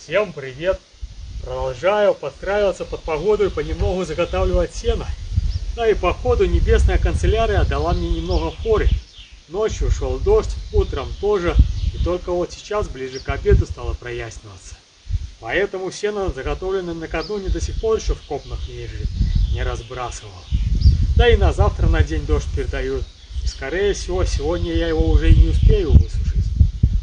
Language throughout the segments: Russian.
Всем привет! Продолжаю подстраиваться под погоду и понемногу заготавливать сено. Да и по ходу небесная канцелярия дала мне немного форы. Ночью шел дождь, утром тоже, и только вот сейчас, ближе к обеду, стало проясниваться. Поэтому сено, заготовленное накануне, до сих пор еще в копнах лежит, не разбрасывал. Да и на завтра на день дождь передают. И скорее всего, сегодня я его уже и не успею высушить.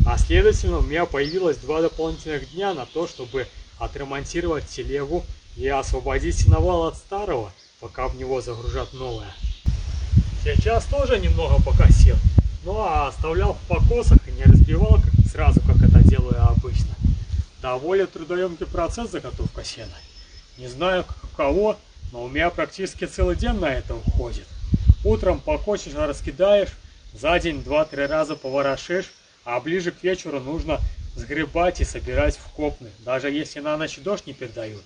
А следовательно, у меня появилось 2 дополнительных дня на то, чтобы отремонтировать телегу и освободить сеновал от старого, пока в него загружат новое. Сейчас тоже немного покосил, но оставлял в покосах и не разбивал сразу, как это делаю обычно. Довольно трудоемкий процесс заготовка сена. Не знаю, как у кого, но у меня практически целый день на это уходит. Утром покосишь, раскидаешь, за день 2-3 раза поворошишь, а ближе к вечеру нужно сгребать и собирать в копны, даже если на ночь дождь не передают.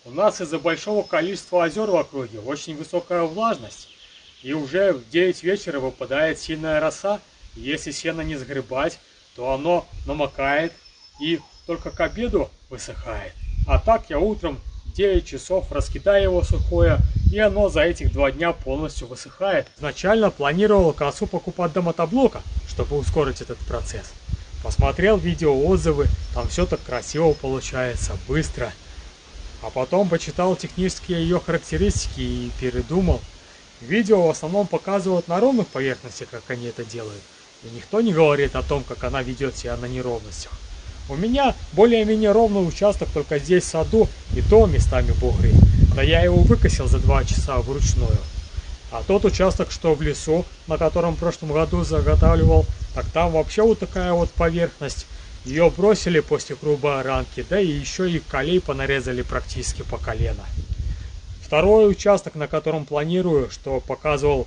У нас из-за большого количества озер в округе очень высокая влажность, и уже в 9 вечера выпадает сильная роса, и если сено не сгребать, то оно намокает и только к обеду высыхает. А так я утром в 9 часов раскидаю его сухое, и оно за этих 2 дня полностью высыхает. Изначально планировал косу покупать до мотоблока, чтобы ускорить этот процесс. Посмотрел видео, отзывы, там все так красиво получается, быстро. А потом почитал технические ее характеристики и передумал. Видео в основном показывают на ровных поверхностях, как они это делают. И никто не говорит о том, как она ведет себя на неровностях. У меня более-менее ровный участок только здесь в саду, и то местами бугры. Да я его выкосил за 2 часа вручную. А тот участок, что в лесу, на котором в прошлом году заготавливал, так там вообще вот такая вот поверхность. Ее бросили после грубой оранки, да и еще и колей понарезали практически по колено. Второй участок, на котором планирую, что показывал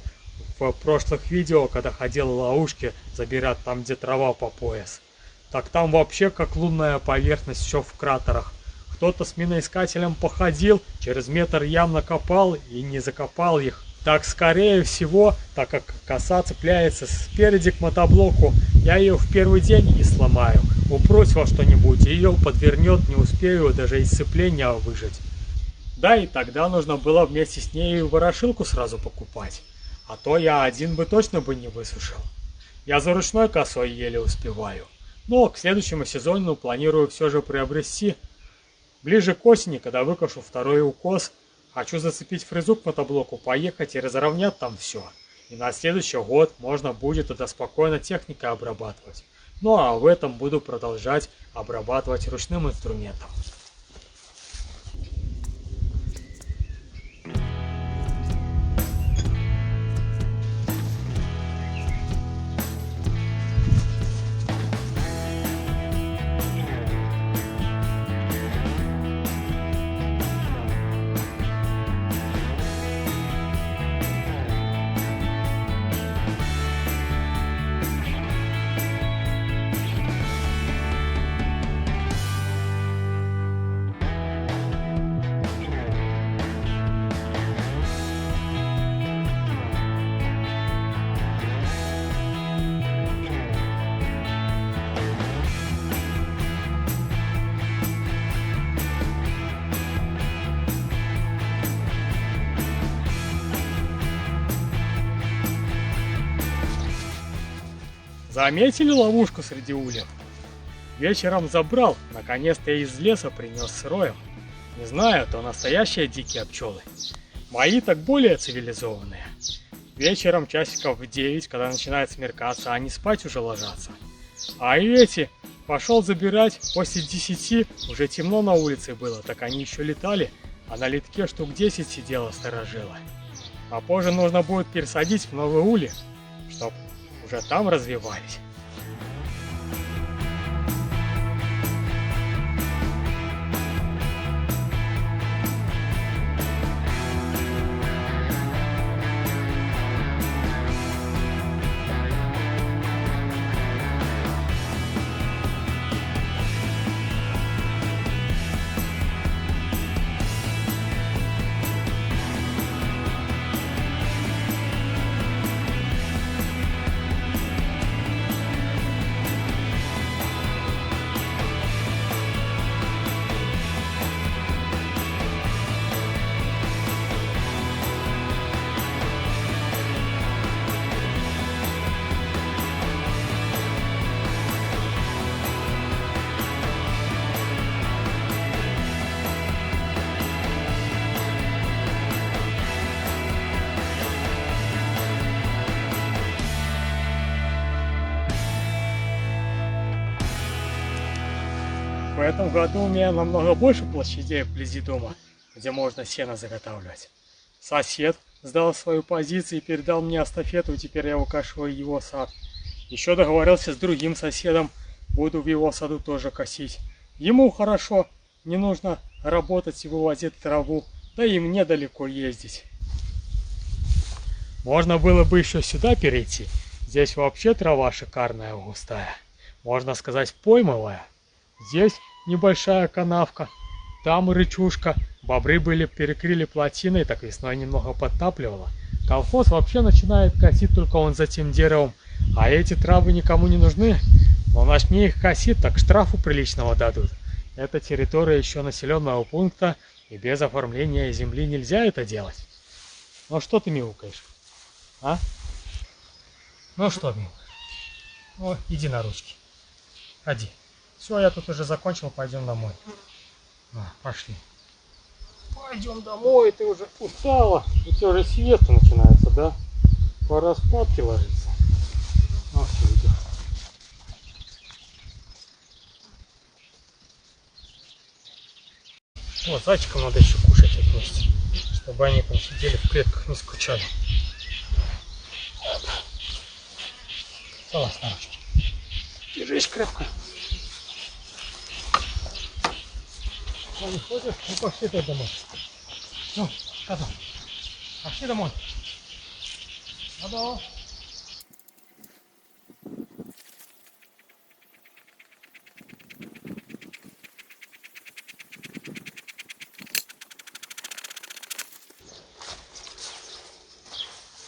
в прошлых видео, когда ходил в ловушке забирать там, где трава по пояс. Так там вообще как лунная поверхность, все в кратерах. Кто-то с миноискателем походил, через метр ям накопал и не закопал их. Так, скорее всего, так как коса цепляется спереди к мотоблоку, я ее в первый день и сломаю. Упрусь во что-нибудь, ее подвернет, не успею даже из сцепления выжать. Да, и тогда нужно было вместе с ней ворошилку сразу покупать. А то я один бы точно бы не высушил. Я за ручной косой еле успеваю. Но к следующему сезону планирую все же приобрести. Ближе к осени, когда выкошу второй укос, хочу зацепить фрезу к мотоблоку, поехать и разровнять там все. И на следующий год можно будет это спокойно техникой обрабатывать. Ну а в этом буду продолжать обрабатывать ручным инструментом. Заметили ловушку среди ульев? Вечером забрал, наконец-то из леса принес сырое. Не знаю, то настоящие дикие пчелы. Мои так более цивилизованные. Вечером часиков в 9, когда начинает смеркаться, они спать уже ложатся. А и эти пошел забирать, после 10 уже темно на улице было, так они еще летали, а на литке штук 10 сидела сторожила. А позже нужно будет пересадить в новые ули, чтоб уже там развивались. этом году у меня намного больше площадей вблизи дома, где можно сено заготавливать. Сосед сдал свою позицию и передал мне эстафету, и теперь я выкашиваю его сад. Еще договорился с другим соседом, буду в его саду тоже косить. Ему хорошо, не нужно работать и вывозить траву, да и мне далеко ездить. Можно было бы еще сюда перейти. Здесь вообще трава шикарная, густая. Можно сказать, поймовая. Здесь небольшая канавка, там рычушка. Бобры перекрыли плотиной, так весной немного подтапливало. Колхоз вообще начинает косить только он за тем деревом. А эти травы никому не нужны. Но начни их косить, так штрафу приличного дадут. Это территория еще населенного пункта, и без оформления земли нельзя это делать. Ну что ты мяукаешь? А? Ну что, мяукаешь? О, иди на ручки. Ходи. Все, я тут уже закончил, пойдем домой. Пошли. Пойдем домой, ты уже устала. У тебя уже сиеста начинается, да? Пора спадки ложиться. Ну все, идем. Вот, зайчикам надо еще кушать вместе, чтобы они там сидели в клетках, не скучали. Залазь на ручки. Держись крепко. Ну, не ходишь? Ну, пошли ты домой. Ну, Катя, пошли домой. Адо.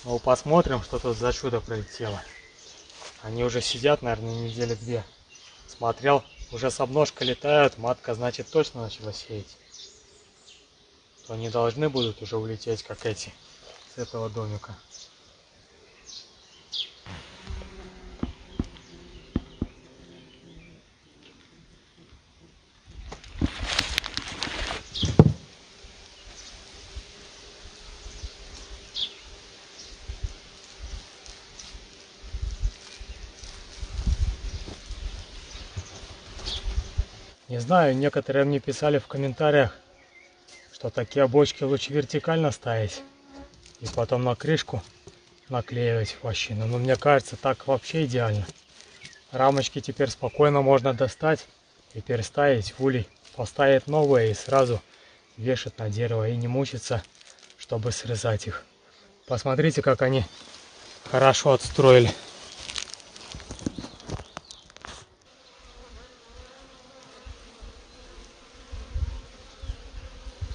Ну, посмотрим, что тут за чудо прилетело. Они уже сидят, наверное, недели две. Смотрел, уже с обножкой летают, матка, значит, точно начала сеять. То они должны будут уже улететь, как эти, с этого домика. Не знаю, некоторые мне писали в комментариях, что такие бочки лучше вертикально ставить и потом на крышку наклеивать вощину. Но мне кажется, так вообще идеально. Рамочки теперь спокойно можно достать и переставить в улей, поставить новые и сразу вешать на дерево и не мучиться, чтобы срезать их. Посмотрите, как они хорошо отстроили.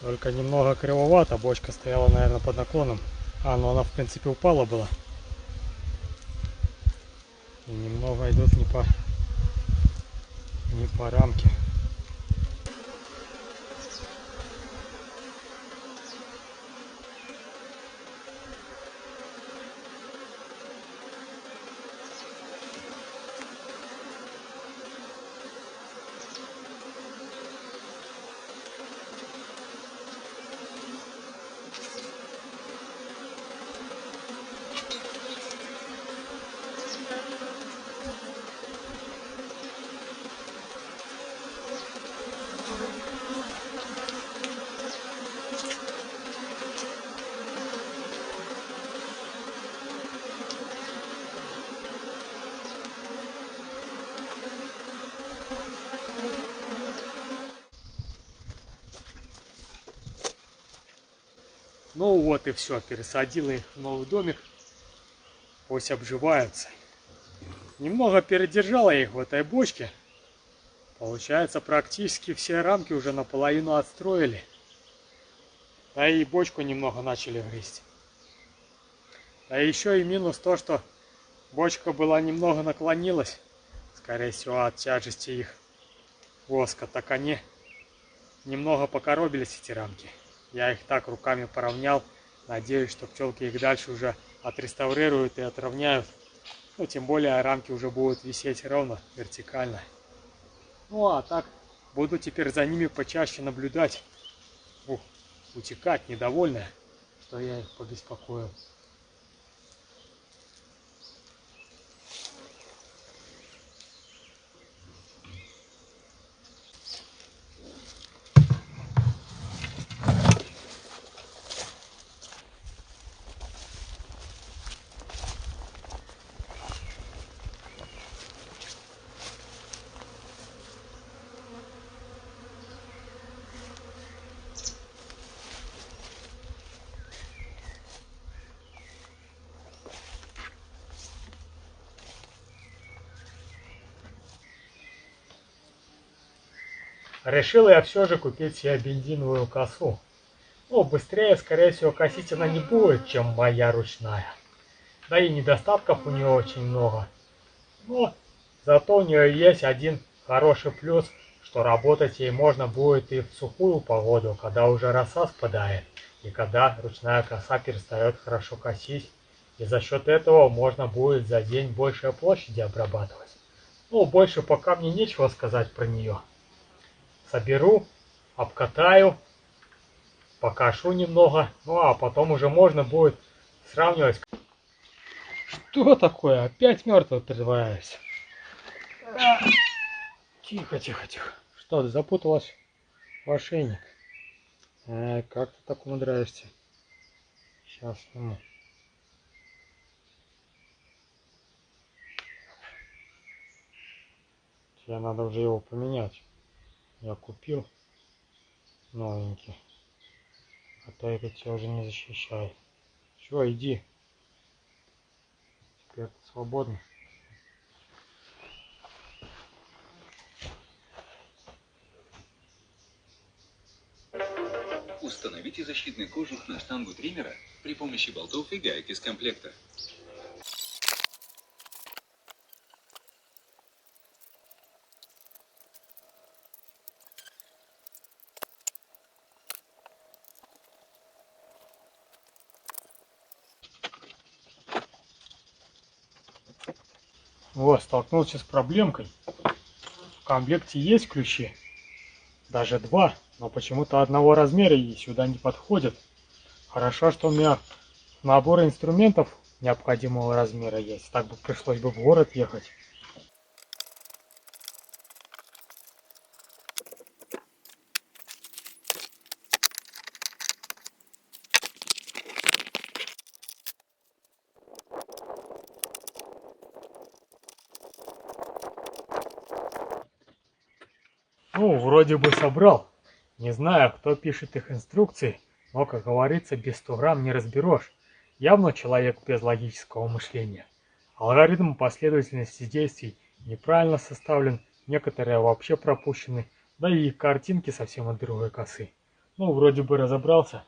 Только немного кривовато, бочка стояла, наверное, под наклоном. Но она в принципе упала была. И немного идут не по рамке. Ну вот и все, пересадила их в новый домик, пусть обживаются. Немного передержала их в этой бочке. Получается, практически все рамки уже наполовину отстроили. Да и бочку немного начали грызть. Да еще и минус то, что бочка была немного наклонилась, скорее всего от тяжести их воска, так они немного покоробились, эти рамки. Я их так руками поравнял, надеюсь, что пчелки их дальше уже отреставрируют и отровняют. Ну, тем более рамки уже будут висеть ровно, вертикально. Ну, а так буду теперь за ними почаще наблюдать. Утекать недовольная, что я их побеспокоил. Решил я все же купить себе бензиновую косу. Ну, быстрее, скорее всего, косить она не будет, чем моя ручная. Да и недостатков у нее очень много. Но зато у нее есть один хороший плюс, что работать ей можно будет и в сухую погоду, когда уже роса спадает, и когда ручная коса перестает хорошо косить. И за счет этого можно будет за день большие площади обрабатывать. Ну, больше пока мне нечего сказать про нее. Соберу, обкатаю, покашу немного, ну а потом уже можно будет сравнивать. Что такое? Опять мертвый притворяюсь. Тихо, тихо, тихо. Что, ты запуталась в ошейник? Как ты так умудряешься? Сейчас сниму. Тебе надо уже его поменять. Я купил новенький. А то это тебя уже не защищает. Все, иди. Теперь ты свободна. Установите защитный кожух на штангу триммера при помощи болтов и гаек из комплекта. Вот, столкнулся с проблемкой. В комплекте есть ключи. Даже два, но почему-то одного размера и сюда не подходят. Хорошо, что у меня набор инструментов необходимого размера есть. Так бы пришлось бы в город ехать. Ну, вроде бы собрал. Не знаю, кто пишет их инструкции, но, как говорится, без 100 грамм не разберешь. Явно человек без логического мышления. Алгоритм последовательности действий неправильно составлен, некоторые вообще пропущены, да и картинки совсем от другой косы. Ну, вроде бы разобрался.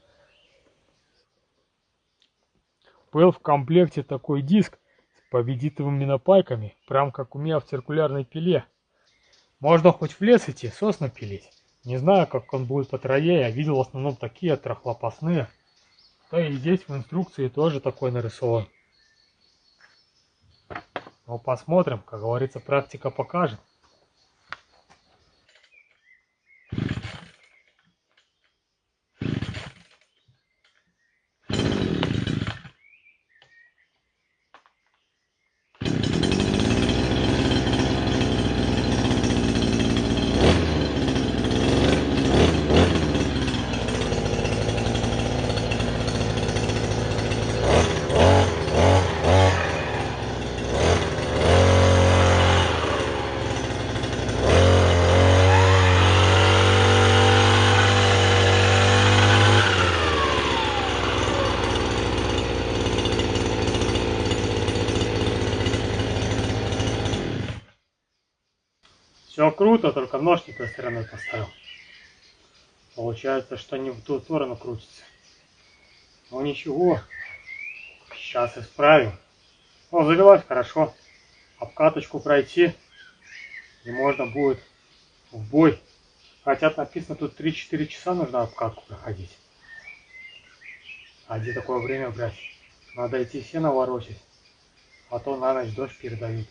Был в комплекте такой диск с победитовыми напайками, прям как у меня в циркулярной пиле. Можно хоть в лес идти, сосны пилить. Не знаю, как он будет по траве, я видел в основном такие трахлопасные. Да и здесь в инструкции тоже такой нарисован. Но посмотрим, как говорится, практика покажет. Все круто, только нож не той стороной поставил. Получается, что не в ту сторону крутится. Ну ничего, сейчас исправим. Ну, завелась хорошо. Обкаточку пройти, и можно будет в бой. Хотя написано, тут 3-4 часа нужно обкатку проходить. А где такое время брать? Надо идти сено ворочать, а то на ночь дождь передают.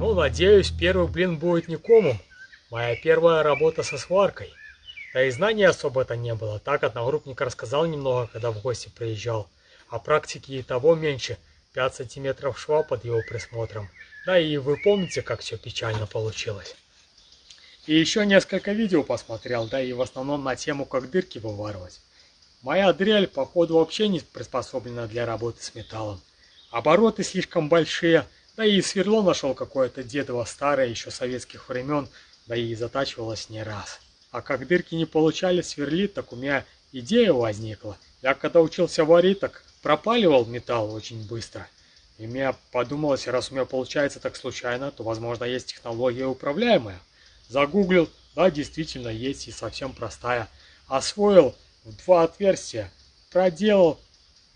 Ну, надеюсь, первый блин будет не комом. Моя первая работа со сваркой. Да и знаний особо-то не было. Так одногруппник рассказал немного, когда в гости приезжал. А практики и того меньше. 5 сантиметров шва под его присмотром. Да и вы помните, как все печально получилось. И еще несколько видео посмотрел, да и в основном на тему, как дырки вываривать. Моя дрель, походу, вообще не приспособлена для работы с металлом. Обороты слишком большие, да и сверло нашел какое-то дедово старое, еще советских времен, да и затачивалось не раз. А как дырки не получались сверлить, так у меня идея возникла. Я когда учился варить, так пропаливал металл очень быстро. И мне подумалось, раз у меня получается так случайно, то, возможно, есть технология управляемая. Загуглил, да, действительно есть и совсем простая. Освоил в 2 отверстия, проделал,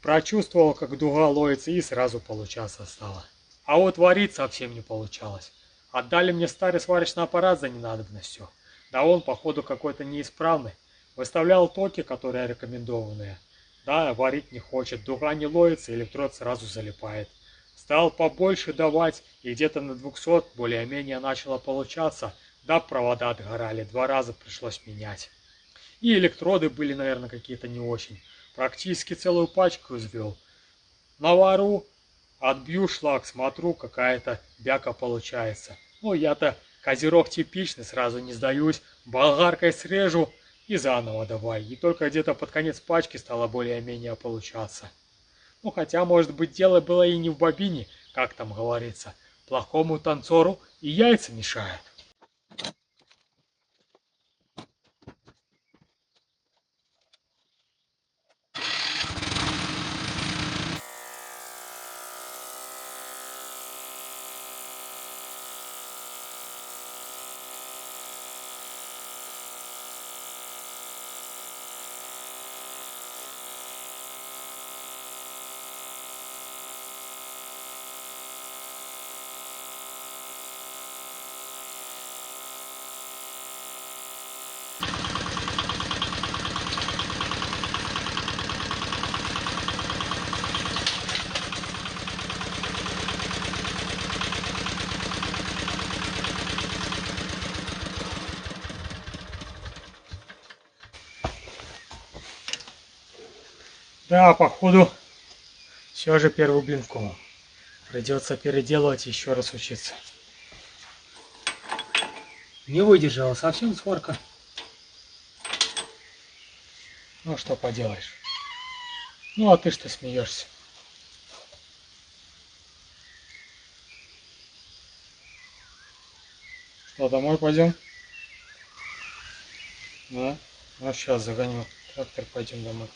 прочувствовал, как дуга ловится, и сразу получаться стало. А вот варить совсем не получалось. Отдали мне старый сварочный аппарат за ненадобностью. Да он, походу, какой-то неисправный. Выставлял токи, которые рекомендованные. Да, варить не хочет, дуга не ловится, электрод сразу залипает. Стал побольше давать, и где-то на 200 более-менее начало получаться. Да, провода отгорали, 2 раза пришлось менять. И электроды были, наверное, какие-то не очень. Практически целую пачку извел. Навару, отбью шлак, смотрю, какая-то бяка получается. Ну, я-то козерог типичный, сразу не сдаюсь. Болгаркой срежу и заново давай. И только где-то под конец пачки стало более-менее получаться. Ну, хотя, может быть, дело было и не в бобине, как там говорится. Плохому танцору и яйца мешают. Да, походу, все же первый блин в кому. Придется переделывать и еще раз учиться. Не выдержала совсем сварка. Ну, что поделаешь. Ну, а ты что смеешься? Что, домой пойдем? Да? Ну, сейчас загоню трактор, пойдем домой.